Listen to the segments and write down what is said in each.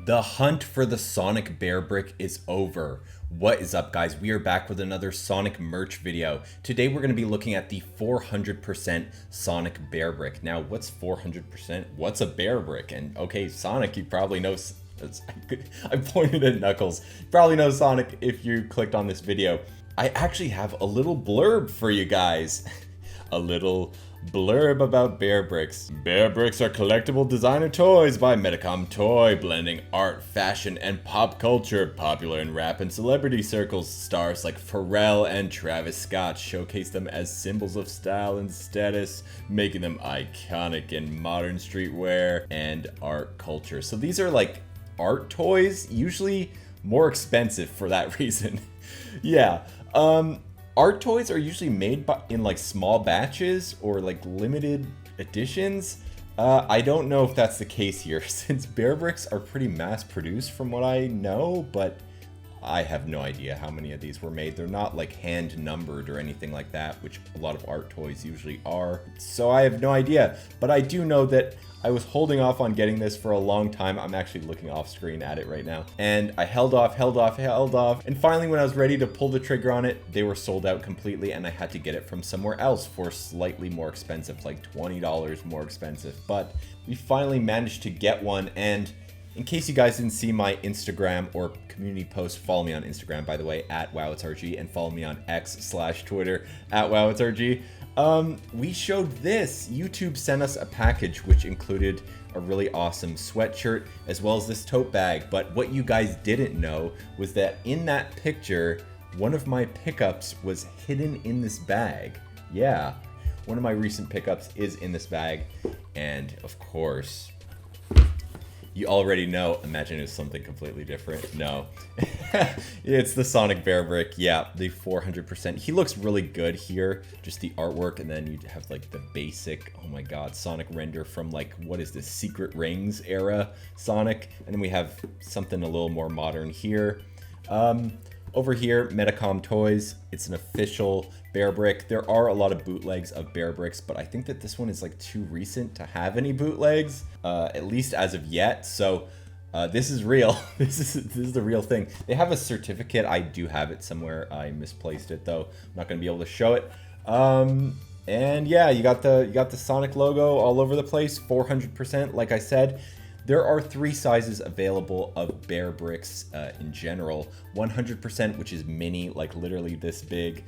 The hunt for the Sonic Bearbrick is over. What is up, guys? We are back with another Sonic merch video. Today we're going to be looking at the 400% Sonic Bearbrick. Now, what's 400%? What's a Bearbrick? And okay, Sonic, you probably know. I pointed at Knuckles. You probably know Sonic if you clicked on this video. I actually have a little blurb for you guys. A little blurb about Bearbricks. Bearbricks are collectible designer toys by Metacom Toy, blending art, fashion, and pop culture. Popular in rap and celebrity circles, stars like Pharrell and Travis Scott showcase them as symbols of style and status, making them iconic in modern streetwear and art culture. So these are like art toys, usually more expensive for that reason. Yeah. Art toys are usually made in like small batches or like limited editions. I don't know if that's the case here since Bearbricks are pretty mass produced from what I know, but I have no idea how many of these were made. They're not like hand numbered or anything like that, which a lot of art toys usually are. So I have no idea, but I do know that I was holding off on getting this for a long time. I'm actually looking off screen at it right now. And I held off. And finally, when I was ready to pull the trigger on it, they were sold out completely and I had to get it from somewhere else for slightly more expensive, like $20 more expensive. But we finally managed to get one. And in case you guys didn't see my Instagram or community post, follow me on Instagram, by the way, at WowItsRG, and follow me on X/Twitter at WowItsRG. We showed this. YouTube sent us a package which included a really awesome sweatshirt as well as this tote bag. But what you guys didn't know was that in that picture, one of my pickups was hidden in this bag. Yeah, one of my recent pickups is in this bag. And of course, you already know, imagine it's something completely different. No, it's the Sonic Bearbrick. Yeah, the 400%. He looks really good here, just the artwork. And then you have like the basic, oh my God, Sonic render from like, what is this, Secret Rings era Sonic. And then we have something a little more modern here. Over here, Metacom Toys. It's an official Bearbrick. There are a lot of bootlegs of Bearbricks, but I think that this one is like too recent to have any bootlegs, at least as of yet. So this is real. This is the real thing. They have a certificate. I do have it somewhere. I misplaced it though. I'm not gonna be able to show it. And yeah, you got the Sonic logo all over the place. 400%, like I said. There are 3 sizes available of Bearbricks in general. 100%, which is mini, like literally this big.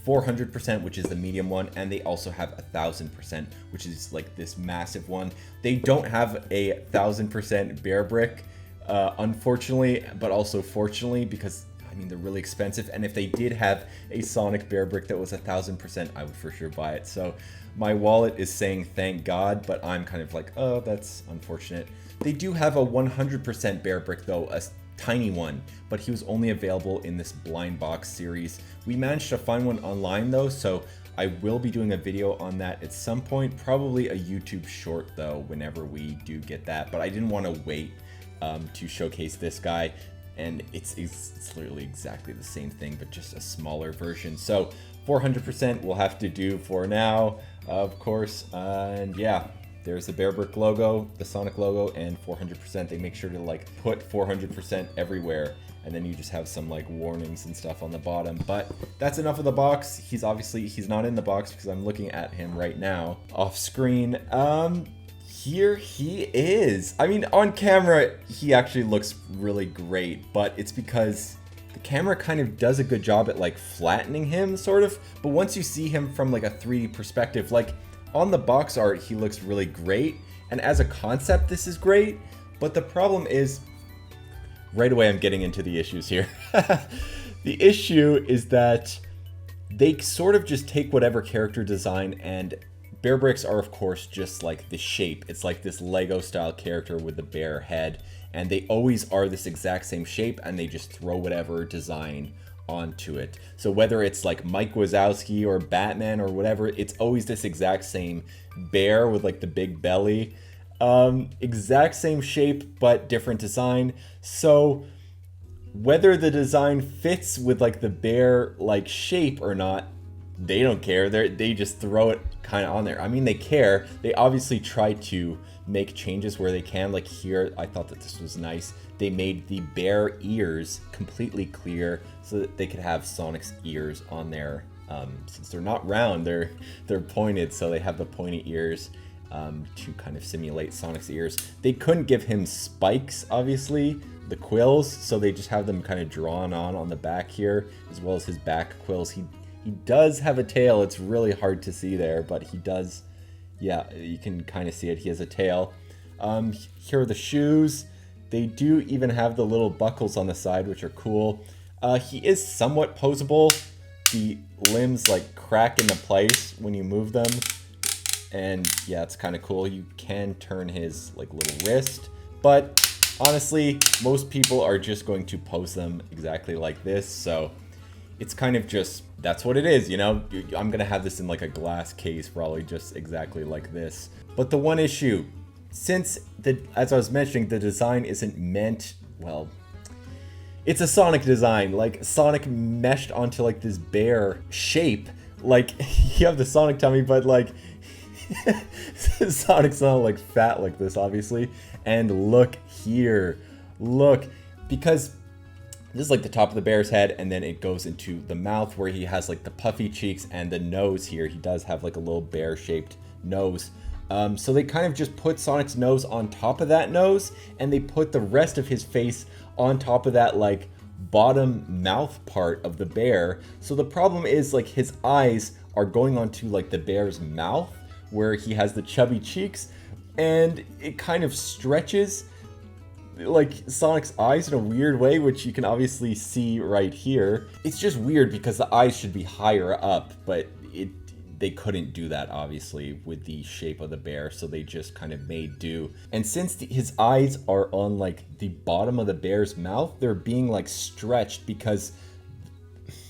400%, which is the medium one. And they also have 1000%, which is like this massive one. They don't have a 1000% Bearbrick, unfortunately, but also fortunately, because I mean, they're really expensive. And if they did have a Sonic Bearbrick that was 1000%, I would for sure buy it. So my wallet is saying thank God, but I'm kind of like, oh, that's unfortunate. They do have a 100% Bearbrick though, a tiny one, but he was only available in this blind box series. We managed to find one online though, so I will be doing a video on that at some point, probably a YouTube short though, whenever we do get that. But I didn't want to wait to showcase this guy. And it's literally exactly the same thing, but just a smaller version. So 400% we'll have to do for now, of course. And yeah, there's the Bearbrick logo, the Sonic logo, and 400%. They make sure to like put 400% everywhere. And then you just have some like warnings and stuff on the bottom. But that's enough of the box. He's not in the box because I'm looking at him right now off screen. Here he is. I mean, on camera, he actually looks really great, but it's because the camera kind of does a good job at like flattening him, sort of. But once you see him from like a 3D perspective, like on the box art, he looks really great. And as a concept, this is great. But the problem is, right away, I'm getting into the issues here. The issue is that they sort of just take whatever character design, and Bearbricks are, of course, just like the shape. It's like this Lego style character with the bear head, and they always are this exact same shape, and they just throw whatever design onto it. So whether it's like Mike Wazowski or Batman or whatever, it's always this exact same bear with like the big belly. Exact same shape, but different design. So whether the design fits with like the bear like shape or not, they don't care. They just throw it kind of on there. I mean, they care. They obviously try to make changes where they can. Like here, I thought that this was nice. They made the bear ears completely clear so that they could have Sonic's ears on there. Since they're not round, they're pointed, so they have the pointy ears to kind of simulate Sonic's ears. They couldn't give him spikes, obviously, the quills, so they just have them kind of drawn on the back here, as well as his back quills. He does have a tail. It's really hard to see there, but he does. Yeah, you can kind of see it. He has a tail. Here are the shoes. They do even have the little buckles on the side, which are cool. He is somewhat posable. The limbs like crack into place when you move them. And yeah, it's kind of cool. You can turn his like little wrist, but honestly, most people are just going to pose them exactly like this. So it's kind of just, that's what it is, you know? I'm gonna have this in like a glass case, probably just exactly like this. But the one issue, since as I was mentioning, the design isn't meant, well, it's a Sonic design, like Sonic meshed onto like this bear shape. Like you have the Sonic tummy, but like Sonic's not like fat like this, obviously. And look here, look, because this is like the top of the bear's head, and then it goes into the mouth where he has like the puffy cheeks, and the nose here, he does have like a little bear-shaped nose. So they kind of just put Sonic's nose on top of that nose, and they put the rest of his face on top of that like bottom mouth part of the bear. So the problem is like his eyes are going onto like the bear's mouth where he has the chubby cheeks, and it kind of stretches like Sonic's eyes in a weird way, which you can obviously see right here. It's just weird because the eyes should be higher up, but they couldn't do that obviously with the shape of the bear, so they just kind of made do. And since his eyes are on like the bottom of the bear's mouth, they're being like stretched because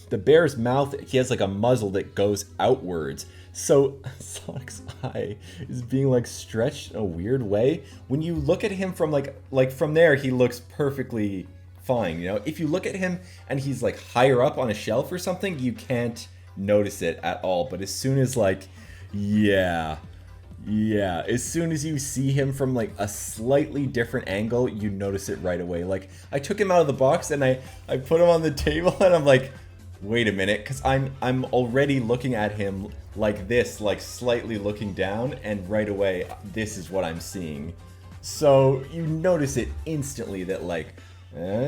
the bear's mouth, he has like a muzzle that goes outwards. So Sonic's eye is being like stretched in a weird way. When you look at him from like from there, he looks perfectly fine. You know, if you look at him and he's like higher up on a shelf or something, you can't notice it at all. But as soon as like, yeah, as soon as you see him from like a slightly different angle, you notice it right away. Like I took him out of the box and I put him on the table and I'm like, wait a minute, because I'm already looking at him like this, like slightly looking down, and right away this is what I'm seeing. So you notice it instantly that like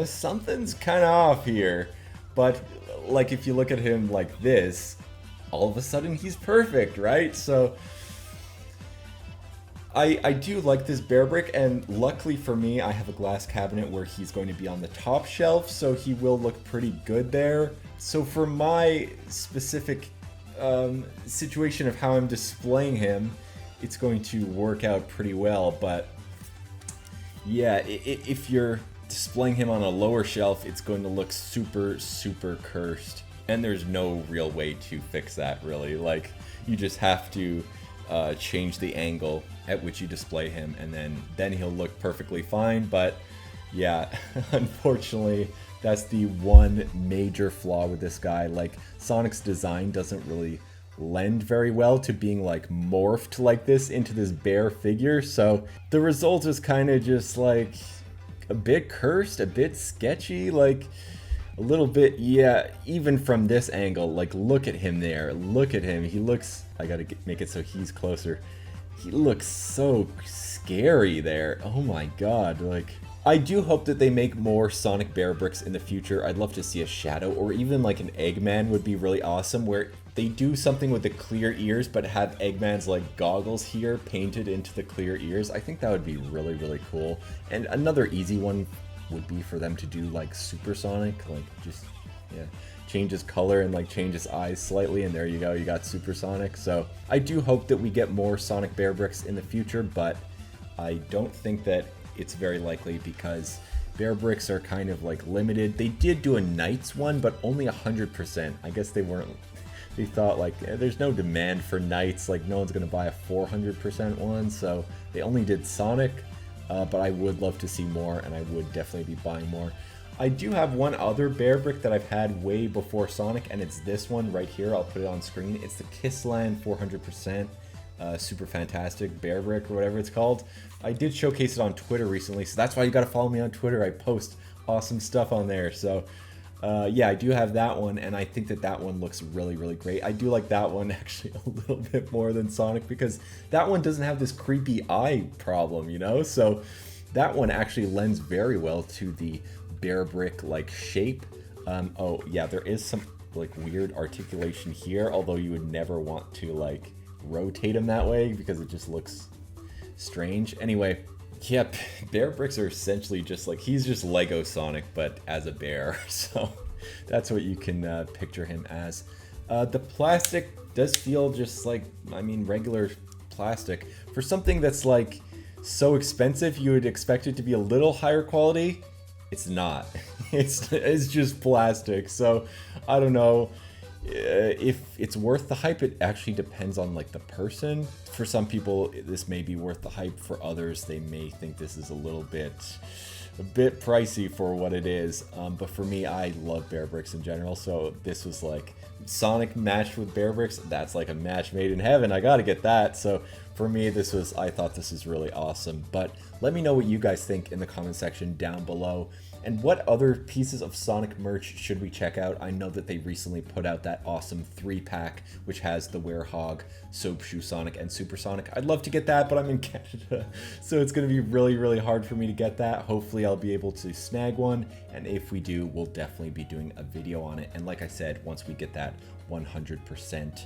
something's kind of off here. But like if you look at him like this, all of a sudden he's perfect, right? So I do like this Bearbrick, and luckily for me, I have a glass cabinet where he's going to be on the top shelf, so he will look pretty good there. So for my specific situation of how I'm displaying him, it's going to work out pretty well. But yeah, if you're displaying him on a lower shelf, it's going to look super, super cursed. And there's no real way to fix that, really. Like, you just have to change the angle at which you display him, and then he'll look perfectly fine. But yeah, unfortunately, that's the one major flaw with this guy. Like, Sonic's design doesn't really lend very well to being like morphed like this into this bear figure. So the result is kind of just like a bit cursed, a bit sketchy, like a little bit, yeah, even from this angle. Like, look at him there, look at him, he looks, I gotta make it so he's closer, he looks so scary there. Oh my god. Like, I do hope that they make more Sonic Bearbricks in the future. I'd love to see a Shadow, or even like an Eggman would be really awesome, where they do something with the clear ears but have Eggman's like goggles here painted into the clear ears. I think that would be really, really cool. And another easy one would be for them to do like Supersonic, like just, yeah, change his color and like change his eyes slightly, and there you go, you got Supersonic. So I do hope that we get more Sonic Bearbricks in the future, but I don't think that it's very likely because Bearbricks are kind of like limited. They did do a Knights one, but only 100%. I guess they thought like, there's no demand for Knights, like no one's gonna buy a 400% one, so they only did Sonic. But I would love to see more, and I would definitely be buying more. I do have one other Bearbrick that I've had way before Sonic, and it's this one right here. I'll put it on screen. It's the Kissland 400%. super fantastic Bearbrick or whatever it's called. I did showcase it on Twitter recently, so that's why you gotta follow me on Twitter. I post awesome stuff on there. So yeah, I do have that one, and I think that that one looks really, really great. I do like that one actually a little bit more than Sonic because that one doesn't have this creepy eye problem, you know? So that one actually lends very well to the Bearbrick like shape. Oh yeah, there is some like weird articulation here, although you would never want to like rotate him that way because it just looks strange. Anyway, yep, Bearbricks are essentially just like, he's just Lego Sonic, but as a bear. So that's what you can picture him as. The plastic does feel just like, I mean, regular plastic. For something that's like so expensive, you would expect it to be a little higher quality. It's not. It's just plastic. So I don't know if it's worth the hype. It actually depends on like the person. For some people this may be worth the hype. For others they may think this is a bit pricey for what it is. But for me, I love Bearbricks in general, so this was like Sonic matched with Bearbricks. That's like a match made in heaven. I gotta get that. So for me, I thought this is really awesome. But let me know what you guys think in the comment section down below. And what other pieces of Sonic merch should we check out? I know that they recently put out that awesome 3-pack, which has the Werehog, Soap Shoe Sonic, and Super Sonic. I'd love to get that, but I'm in Canada, so it's going to be really, really hard for me to get that. Hopefully I'll be able to snag one, and if we do, we'll definitely be doing a video on it. And like I said, once we get that 100%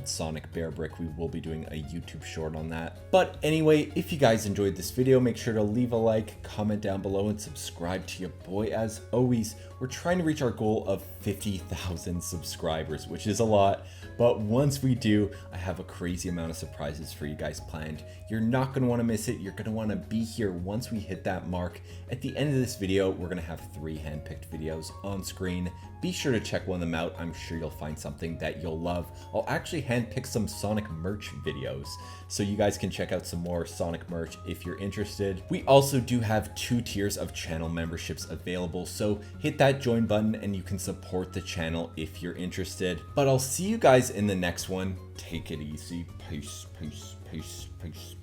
Sonic Bearbrick, we will be doing a YouTube short on that. But anyway, if you guys enjoyed this video, make sure to leave a like, comment down below, and subscribe to your boy. As always, we're trying to reach our goal of 50,000 subscribers, which is a lot, but once we do, I have a crazy amount of surprises for you guys planned. You're not going to want to miss it. You're going to want to be here once we hit that mark. At the end of this video, we're going to have 3 handpicked videos on screen. Be sure to check one of them out. I'm sure you'll find something that you'll love. I'll actually handpick some Sonic merch videos, so you guys can check out some more Sonic merch if you're interested. We also do have 2 tiers of channel memberships available, so hit that join button and you can support the channel if you're interested. But I'll see you guys in the next one. Take it easy. Peace, peace, peace, peace.